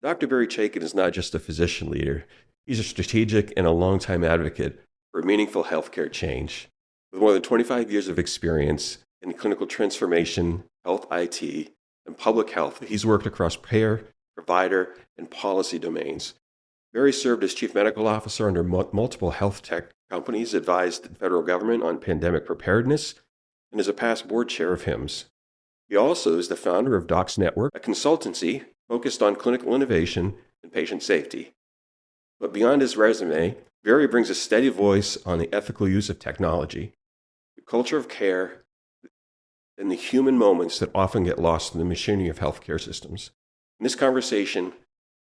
Dr. Barry Chaikin is not just a physician leader, he's a strategic and a longtime advocate for meaningful healthcare change. With more than 25 years of experience in clinical transformation, health IT, and public health, he's worked across payer, provider, and policy domains. Barry served as chief medical officer under multiple health tech companies, advised the federal government on pandemic preparedness, and is a past board chair of HIMSS. He also is the founder of Docs Network, a consultancy focused on clinical innovation and patient safety. But beyond his resume, Barry brings a steady voice on the ethical use of technology, the culture of care, and the human moments that often get lost in the machinery of healthcare systems. In this conversation,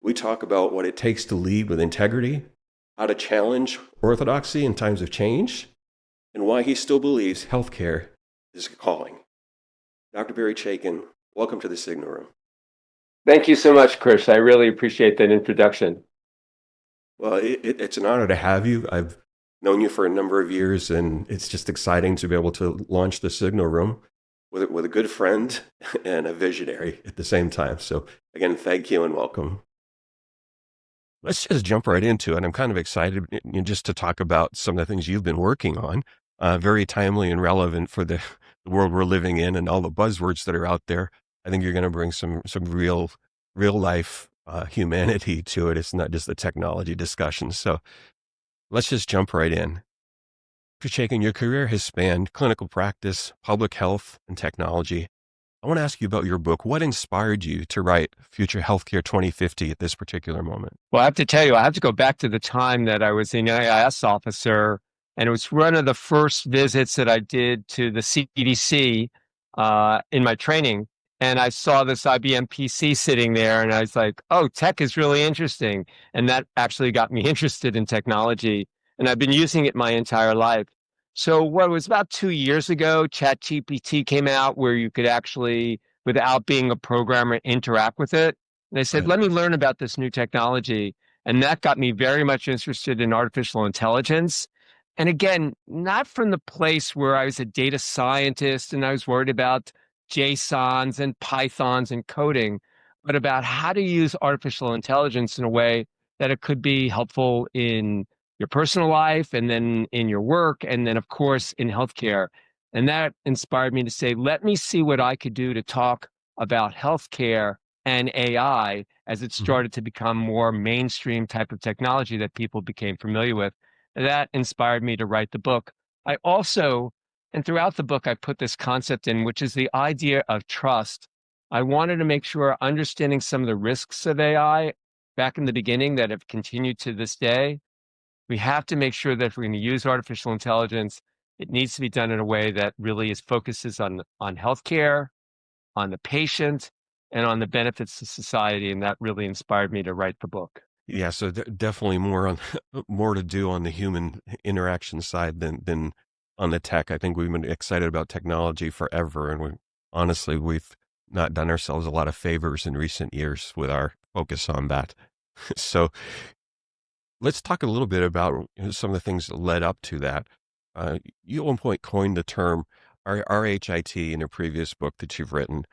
we talk about what it takes to lead with integrity, how to challenge orthodoxy in times of change, and why he still believes healthcare is a calling. Dr. Barry Chaikin, welcome to the Signal Room. Thank you so much, Krish. I really appreciate that introduction. Well, it's an honor to have you. I've known you for a number of years, and it's just exciting to be able to launch the Signal Room with a good friend and a visionary at the same time. So again, thank you and welcome. Let's just jump right into it. I'm kind of excited just to talk about some of the things you've been working on, very timely and relevant for the world we're living in and all the buzzwords that are out there. I think you're going to bring some real life humanity to it. It's not just the technology discussion. So let's just jump right in. Dr. Chaikin, your career has spanned clinical practice, public health, and technology. I want to ask you about your book. What inspired you to write Future Healthcare 2050 at this particular moment? Well, I have to tell you, I have to go back to the time that I was an AIS officer, and it was one of the first visits that I did to the CDC in my training. And I saw this IBM PC sitting there, and I was like, oh, tech is really interesting. And that actually got me interested in technology. And I've been using it my entire life. So what was about 2 years ago, ChatGPT came out where you could actually, without being a programmer, interact with it. And I said, Right. let me learn about this new technology. And that got me very much interested in artificial intelligence. And again, not from the place where I was a data scientist and I was worried about JSONs and Pythons and coding, but about how to use artificial intelligence in a way that it could be helpful in your personal life and then in your work and then, of course, in healthcare. And that inspired me to say, let me see what I could do to talk about healthcare and AI as it started to become more mainstream type of technology that people became familiar with. And that inspired me to write the book. I also, and throughout the book, I put this concept in, which is the idea of trust. I wanted to make sure understanding some of the risks of AI back in the beginning that have continued to this day, we have to make sure that if we're going to use artificial intelligence, it needs to be done in a way that really focuses on healthcare, on the patient, and on the benefits to society. And that really inspired me to write the book. Yeah, so definitely more to do on the human interaction side than on the tech. I think we've been excited about technology forever, and honestly, we've not done ourselves a lot of favors in recent years with our focus on that. So let's talk a little bit about some of the things that led up to that. You at one point coined the term RHIT in a previous book that you've written.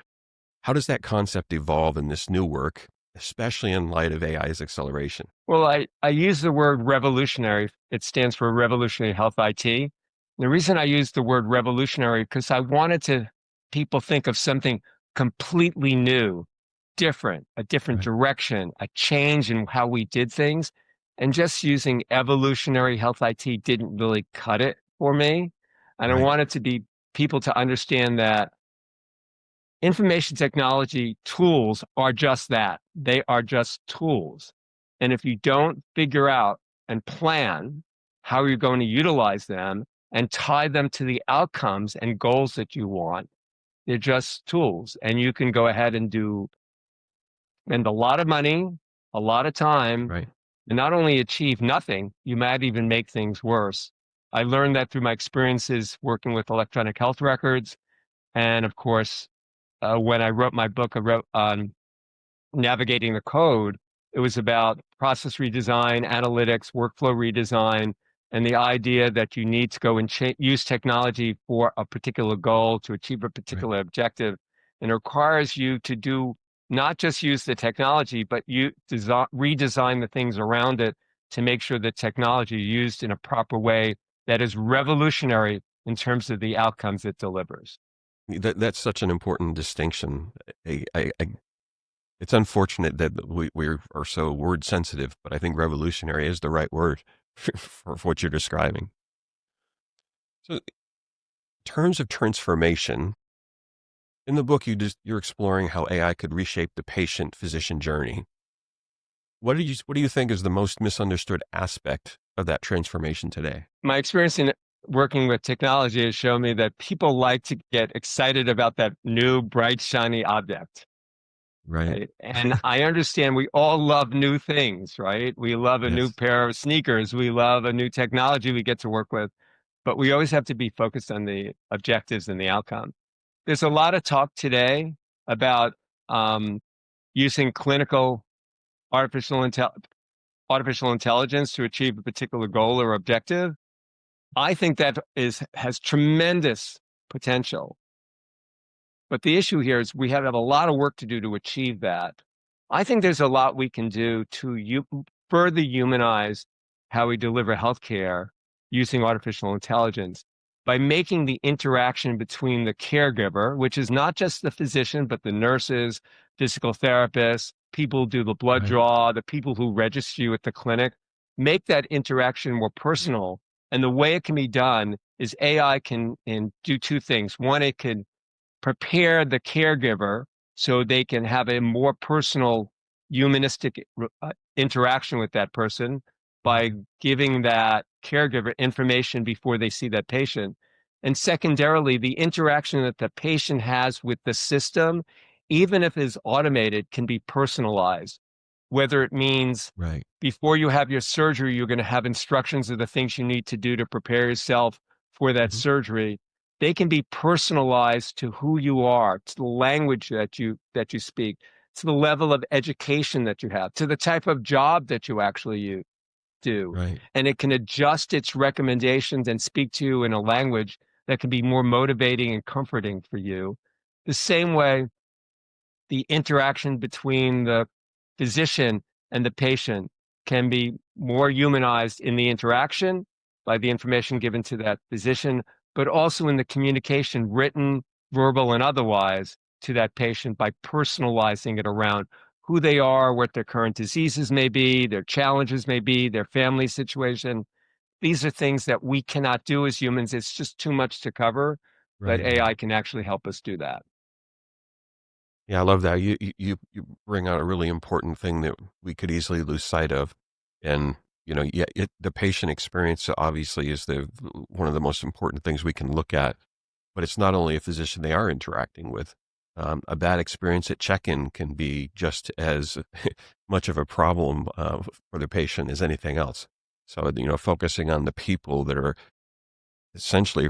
How does that concept evolve in this new work, especially in light of AI's acceleration? Well, I use the word revolutionary. It stands for Revolutionary Health IT. The reason I use the word revolutionary because I wanted to people think of something completely new, different, a different Right. direction, a change in how we did things. And just using evolutionary health IT didn't really cut it for me. And I Right. wanted to be people to understand that information technology tools are just that. They are just tools. And if you don't figure out and plan how you're going to utilize them and tie them to the outcomes and goals that you want, they're just tools. And you can go ahead and spend a lot of money, a lot of time, Right. and not only achieve nothing, you might even make things worse. I learned that through my experiences working with electronic health records. And of course, when I wrote my book, I wrote on navigating the code. It was about process redesign, analytics, workflow redesign, and the idea that you need to go and use technology for a particular goal to achieve a particular objective. And it requires you to do not just use the technology, but you redesign the things around it to make sure the technology is used in a proper way that is revolutionary in terms of the outcomes it delivers. That's such an important distinction. It's unfortunate that we are so word sensitive, but I think revolutionary is the right word for what you're describing. So, in terms of transformation, in the book you're exploring how AI could reshape the patient-physician journey. What do you think is the most misunderstood aspect of that transformation today? My experience in working with technology has shown me that people like to get excited about that new, bright, shiny object. Right. Right? And I understand we all love new things, right? We love a new Yes. pair of sneakers. We love a new technology we get to work with, but we always have to be focused on the objectives and the outcome. There's a lot of talk today about using clinical artificial, intel- artificial intelligence to achieve a particular goal or objective. I think that has tremendous potential. But the issue here is we have a lot of work to do to achieve that. I think there's a lot we can do to further humanize how we deliver healthcare using artificial intelligence by making the interaction between the caregiver, which is not just the physician, but the nurses, physical therapists, people who do the blood Right. draw, the people who register you at the clinic, make that interaction more personal. And the way it can be done is AI can do two things. One, it can prepare the caregiver so they can have a more personal, humanistic interaction with that person by giving that caregiver information before they see that patient. And secondarily, the interaction that the patient has with the system, even if it's automated, can be personalized. Whether it means Right. before you have your surgery, you're going to have instructions of the things you need to do to prepare yourself for that Mhm. surgery. They can be personalized to who you are, to the language that you speak, to the level of education that you have, to the type of job that you actually do. Right. And it can adjust its recommendations and speak to you in a language that can be more motivating and comforting for you. The same way the interaction between the physician and the patient can be more humanized in the interaction by the information given to that physician, but also in the communication, written, verbal, and otherwise, to that patient by personalizing it around who they are, what their current diseases may be, their challenges may be, their family situation. These are things that we cannot do as humans. It's just too much to cover, but Right. AI can actually help us do that. Yeah, I love that. You bring out a really important thing that we could easily lose sight of, and yeah, the patient experience obviously is the one of the most important things we can look at. But it's not only a physician they are interacting with. A bad experience at check-in can be just as much of a problem for the patient as anything else. So focusing on the people that are essentially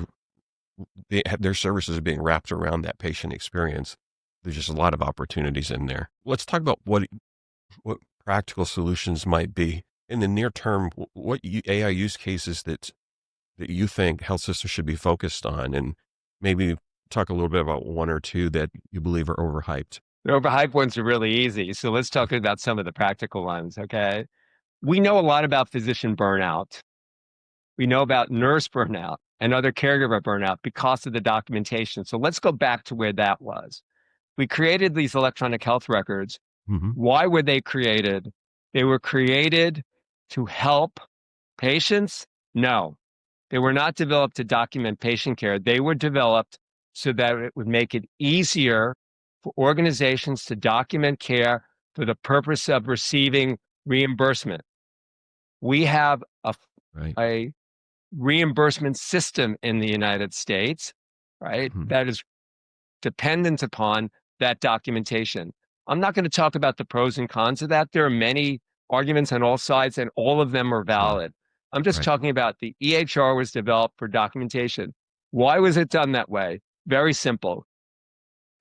their services are being wrapped around that patient experience. There's just a lot of opportunities in there. Let's talk about what practical solutions might be in the near term. AI use cases that you think health systems should be focused on, and maybe talk a little bit about one or two that you believe are overhyped. The overhyped ones are really easy. So let's talk about some of the practical ones, okay? We know a lot about physician burnout. We know about nurse burnout and other caregiver burnout because of the documentation. So let's go back to where that was. We created these electronic health records. Hmm. Why were they created? They were created to help patients? No, they were not developed to document patient care. They were developed so that it would make it easier for organizations to document care for the purpose of receiving reimbursement. We have Right. a reimbursement system in the United States, right, Hmm. that is dependent upon that documentation. I'm not going to talk about the pros and cons of that. There are many arguments on all sides, and all of them are Sure. valid. I'm just Right. talking about the EHR was developed for documentation. Why was it done that way? Very simple.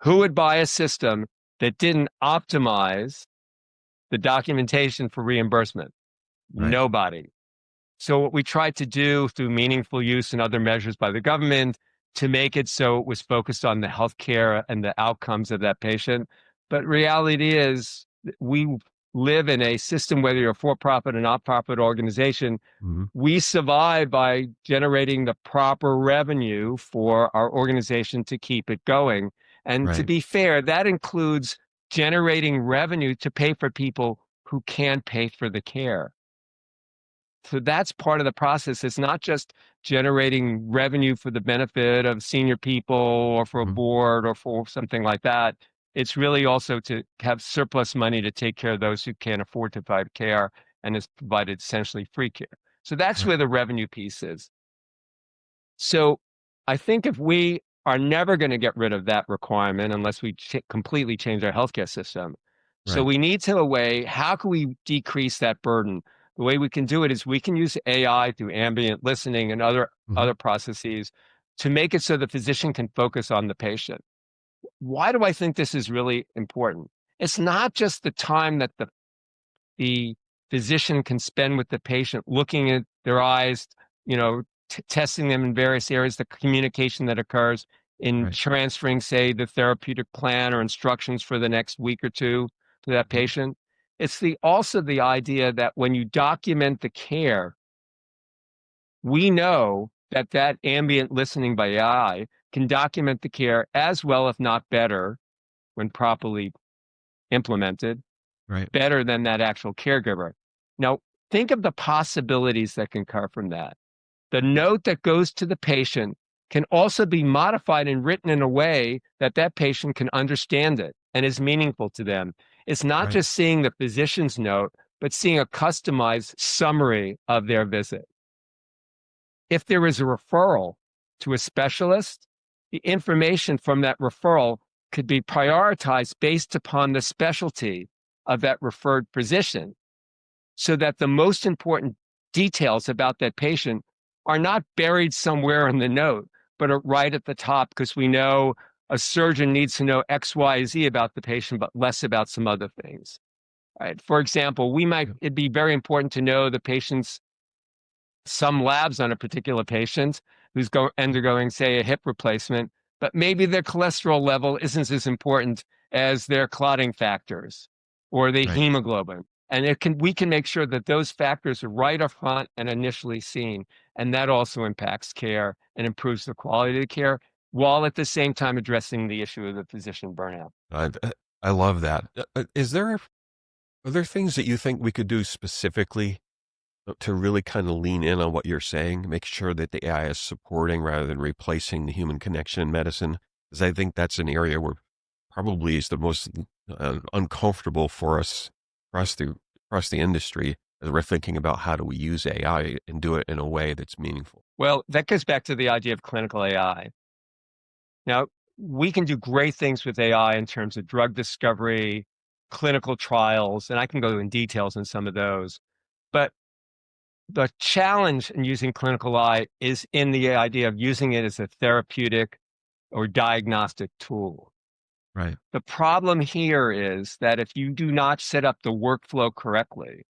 Who would buy a system that didn't optimize the documentation for reimbursement? Right. Nobody. So what we tried to do through meaningful use and other measures by the government to make it so it was focused on the healthcare and the outcomes of that patient But reality is we live in a system, whether you're a for-profit or not-profit organization, Hmm. we survive by generating the proper revenue for our organization to keep it going. And to Right. be fair, that includes generating revenue to pay for people who can't pay for the care. So that's part of the process. It's not just generating revenue for the benefit of senior people or for a Hmm. board or for something like that. It's really also to have surplus money to take care of those who can't afford to provide care and is provided essentially free care. So that's Right. where the revenue piece is. So I think if we are never going to get rid of that requirement unless we completely change our healthcare system. So Right. we need to weigh how can we decrease that burden? The way we can do it is we can use AI through ambient listening and Hmm. other processes to make it so the physician can focus on the patient. Why do I think this is really important? It's not just the time that the physician can spend with the patient, looking at their eyes, you know, testing them in various areas, the communication that occurs in Right. transferring, say, the therapeutic plan or instructions for the next week or two to that Mhm. patient. It's also the idea that when you document the care, we know that that ambient listening by AI can document the care as well, if not better, when properly implemented, Right. better than that actual caregiver. Now, think of the possibilities that can come from that. The note that goes to the patient can also be modified and written in a way that that patient can understand it and is meaningful to them. It's not Right. just seeing the physician's note, but seeing a customized summary of their visit. If there is a referral to a specialist, the information from that referral could be prioritized based upon the specialty of that referred physician so that the most important details about that patient are not buried somewhere in the note, but are right at the top because we know a surgeon needs to know X, Y, Z about the patient, but less about some other things. Right. For example, Yep. it'd be very important to know the patient's some labs on a particular patient who's undergoing, say, a hip replacement, but maybe their cholesterol level isn't as important as their clotting factors or the Right. hemoglobin. And we can make sure that those factors are right up front and initially seen. And that also impacts care and improves the quality of the care while at the same time addressing the issue of the physician burnout. I I love that. Are there things that you think we could do specifically to really kind of lean in on what you're saying, make sure that the AI is supporting rather than replacing the human connection in medicine? Because I think that's an area where probably is the most uncomfortable for us across the industry as we're thinking about how do we use AI and do it in a way that's meaningful. Well, that goes back to the idea of clinical AI. Now, we can do great things with AI in terms of drug discovery, clinical trials, and I can go in details on some of those. But the challenge in using clinical AI is in the idea of using it as a therapeutic or diagnostic tool. Right. The problem here is that if you do not set up the workflow correctly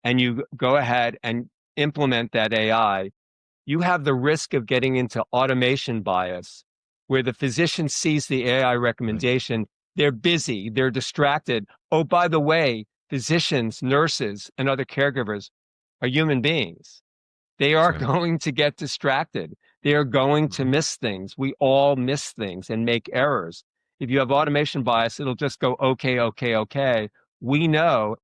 and you go ahead and implement that AI, you have the risk of getting into automation bias, where the physician sees the AI Right. recommendation, they're busy, they're distracted. Oh, by the way, physicians, nurses, and other caregivers are human beings. They That's are right. going to get distracted. They are going to Mhm. miss things. We all miss things and make errors. If you have automation bias, it'll just go, okay, okay, okay. We know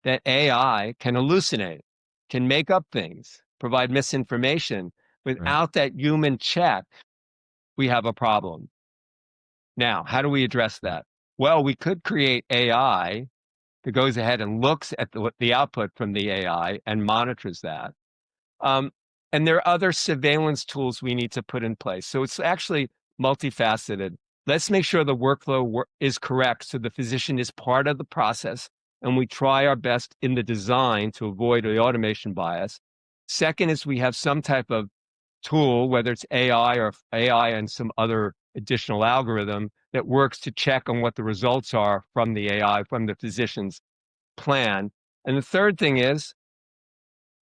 that AI can hallucinate, can make up things, provide misinformation. Right. Without that human check, we have a problem. Now, how do we address Right. that? Well, we could create AI that goes ahead and looks at the output from the AI and monitors that. Um, and there are other surveillance tools we need to put in place. So it's actually multifaceted. Let's make sure the workflow is correct so the physician is part of the process and we try our best in the design to avoid the automation bias. Second is we have some type of tool, whether it's AI or AI and some other additional algorithm that works to check on what the results are from the AI, from the physician's plan. And the third thing is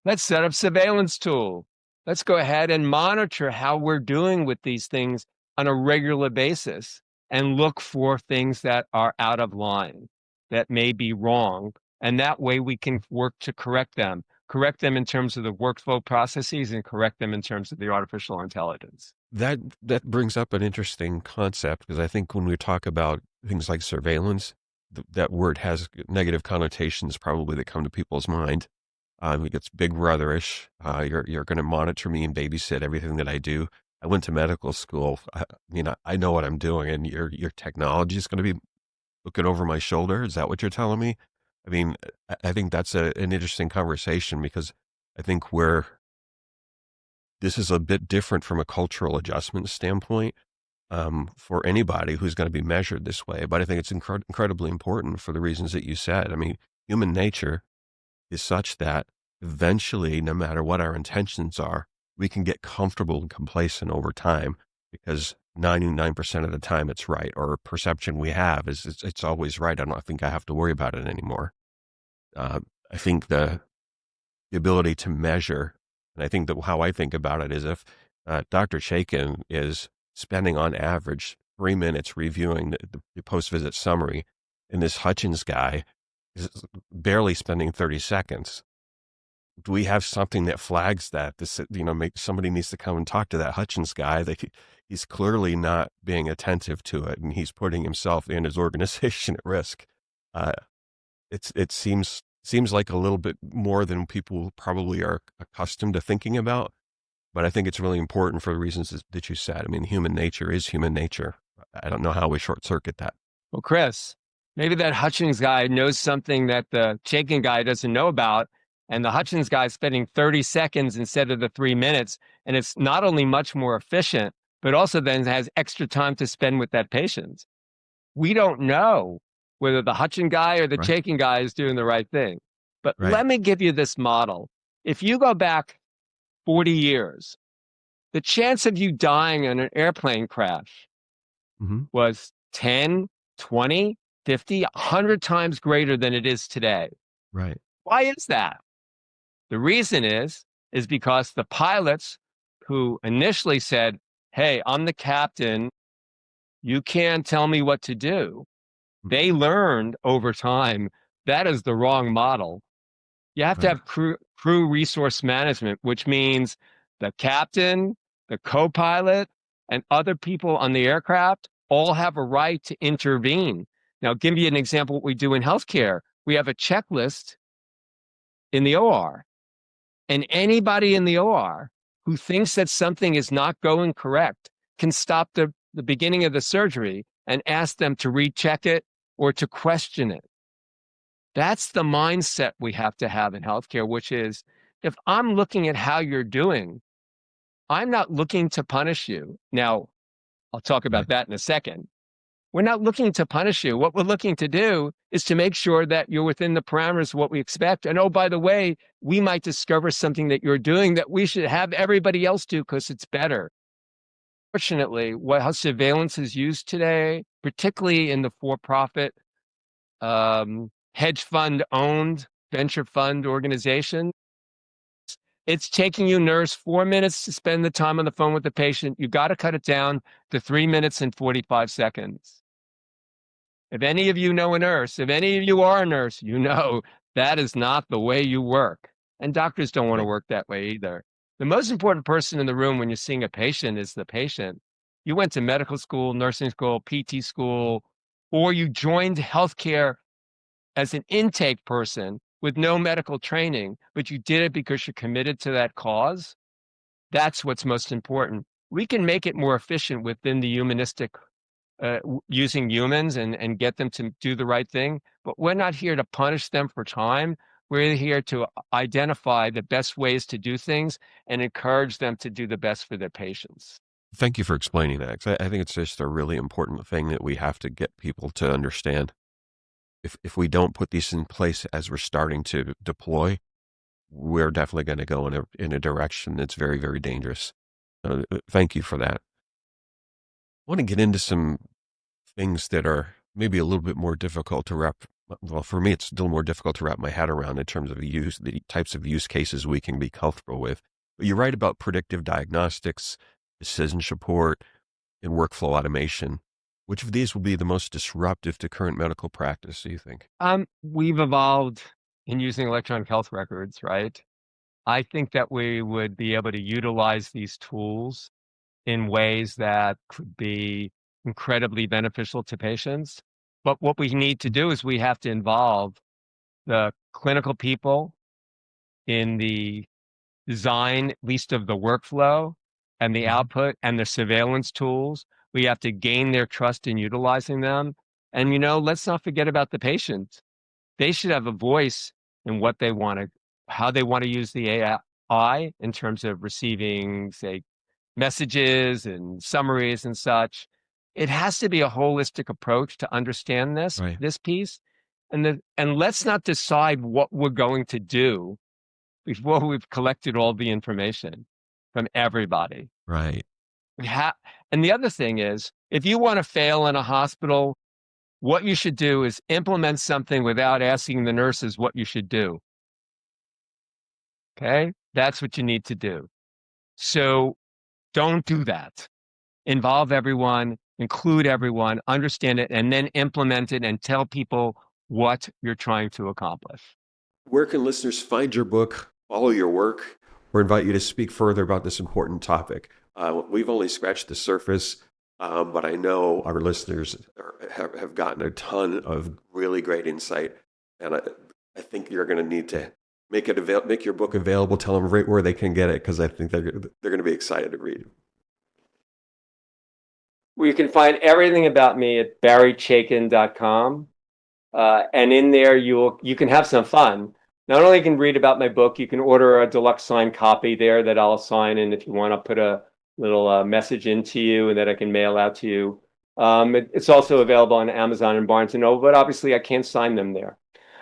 let's set up surveillance tool. Let's go ahead and monitor how we're doing with these things on a regular basis. and look for things that are out of line, that may be wrong. And that way we can work to correct them in terms of the workflow processes and correct them in terms of the artificial intelligence. That brings up an interesting concept, because I think when we talk about things like surveillance, that word has negative connotations probably that come to people's mind. It gets big brotherish. You're going to monitor me and babysit everything that I do. I went to medical school. I know what I'm doing, and your technology is going to be looking over my shoulder. Is that what you're telling me? I mean, I think that's an interesting conversation, because I think this is a bit different from a cultural adjustment standpoint, for anybody who's going to be measured this way. But I think it's incredibly important for the reasons that you said. I mean, human nature is such that eventually, no matter what our intentions are, we can get comfortable and complacent over time, because 99% of the time it's right, or perception we have is it's always right. I don't think I have to worry about it anymore. I think the ability to measure, and I think that how I think about it is, if Dr. Chaikin is spending on average 3 minutes reviewing the post-visit summary, and this Hutchins guy is barely spending 30 seconds. Do we have something that flags that? Somebody needs to come and talk to that Hutchins guy. That he's clearly not being attentive to it, and he's putting himself and his organization at risk. It seems like a little bit more than people probably are accustomed to thinking about. But I think it's really important for the reasons that you said. I mean, human nature is human nature. I don't know how we short circuit that. Well, Chris, maybe that Hutchins guy knows something that the Chaikin guy doesn't know about. And the Hutchins guy is spending 30 seconds instead of the 3 minutes. And it's not only much more efficient, but also then has extra time to spend with that patient. We don't know whether the Hutchins guy or the Right. Chaikin guy is doing the right thing. But Right. let me give you this model. If you go back 40 years, the chance of you dying in an airplane crash Mm-hmm. was 10, 20, 50, 100 times greater than it is today. Right. Why is that? The reason is because the pilots who initially said, hey, I'm the captain, you can't tell me what to do, they learned over time that is the wrong model. You have to Right. have crew resource management, which means the captain, the co-pilot, and other people on the aircraft all have a right to intervene. Now, give you an example of what we do in healthcare. We have a checklist in the OR, and anybody in the OR who thinks that something is not going correct can stop the beginning of the surgery and ask them to recheck it or to question it. That's the mindset we have to have in healthcare, which is, if I'm looking at how you're doing, I'm not looking to punish you. Now, I'll talk about Right. that in a second. We're not looking to punish you. What we're looking to do is to make sure that you're within the parameters of what we expect. And oh, by the way, we might discover something that you're doing that we should have everybody else do because it's better. Fortunately, how surveillance is used today, particularly in the for-profit, hedge fund owned venture fund organization, it's taking you, nurse, 4 minutes to spend the time on the phone with the patient. You got to cut it down to 3 minutes and 45 seconds. If any of you know a nurse, if any of you are a nurse, you know that is not the way you work. And doctors don't want to Right. work that way either. The most important person in the room when you're seeing a patient is the patient. You went to medical school, nursing school, PT school, or you joined healthcare as an intake person with no medical training, but you did it because you're committed to that cause. That's what's most important. We can make it more efficient within the humanistic, using humans and get them to do the right thing. But we're not here to punish them for time. We're here to identify the best ways to do things and encourage them to do the best for their patients. Thank you for explaining that, 'cause I think it's just a really important thing that we have to get people to understand. If we don't put these in place as we're starting to deploy, we're definitely going to go in a direction that's very, very dangerous. Thank you for that. I want to get into some things that are maybe a little bit more difficult to wrap. Well, for me, it's still more difficult to wrap my head around in terms of the types of use cases we can be comfortable with. But you're right about predictive diagnostics, decision support, and workflow automation, Which of these will be the most disruptive to current medical practice, do you think? We've evolved in using electronic health records, right? I think that we would be able to utilize these tools in ways that could be incredibly beneficial to patients. But what we need to do is we have to involve the clinical people in the design, at least of the workflow and the output and the surveillance tools. We have to gain their trust in utilizing them. And, let's not forget about the patient. They should have a voice in what they want to, how they want to use the AI in terms of receiving, say, messages and summaries and such. It has to be a holistic approach to understand Right. this piece. And let's not decide what we're going to do before we've collected all the information from everybody. Right. And the other thing is, if you want to fail in a hospital, what you should do is implement something without asking the nurses what you should do. Okay? That's what you need to do. So don't do that. Involve everyone, include everyone, understand it, and then implement it and tell people what you're trying to accomplish. Where can listeners find your book, follow your work, or invite you to speak further about this important topic? We've only scratched the surface, but I know our listeners have gotten a ton of really great insight, and I think you're going to need to make your book available. Tell them right where they can get it, because I think they're going to be excited to read it. Well, you can find everything about me at barrychaikin.com. And in there, you can have some fun. Not only can read about my book, you can order a deluxe signed copy there that I'll sign. And if you want, I'll put a little message into you and that I can mail out to you. It's also available on Amazon and Barnes & Noble, but obviously I can't sign them there.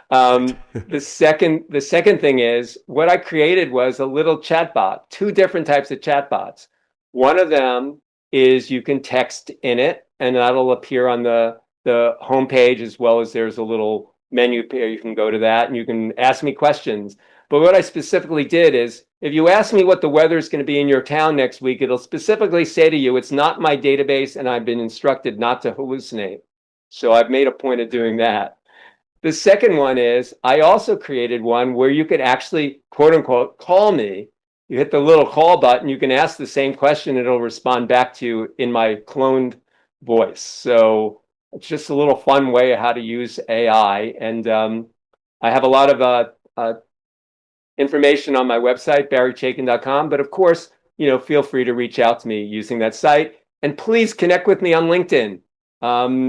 The second thing is, what I created was a little chatbot, two different types of chatbots. One of them is you can text in it, and that'll appear on the homepage, as well as there's a little menu here. You can go to that and you can ask me questions. But what I specifically did is, if you ask me what the weather is going to be in your town next week, it'll specifically say to you, it's not my database and I've been instructed not to hallucinate. So I've made a point of doing that. The second one is, I also created one where you could actually, quote unquote, call me. You hit the little call button, you can ask the same question, and it'll respond back to you in my cloned voice. So it's just a little fun way of how to use AI. And I have a lot of information on my website, barrychaikin.com. But of course, feel free to reach out to me using that site. And please connect with me on LinkedIn.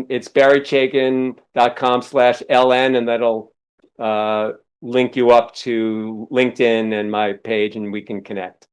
It's barrychaikin.com/LN, and that'll link you up to LinkedIn and my page, and we can connect.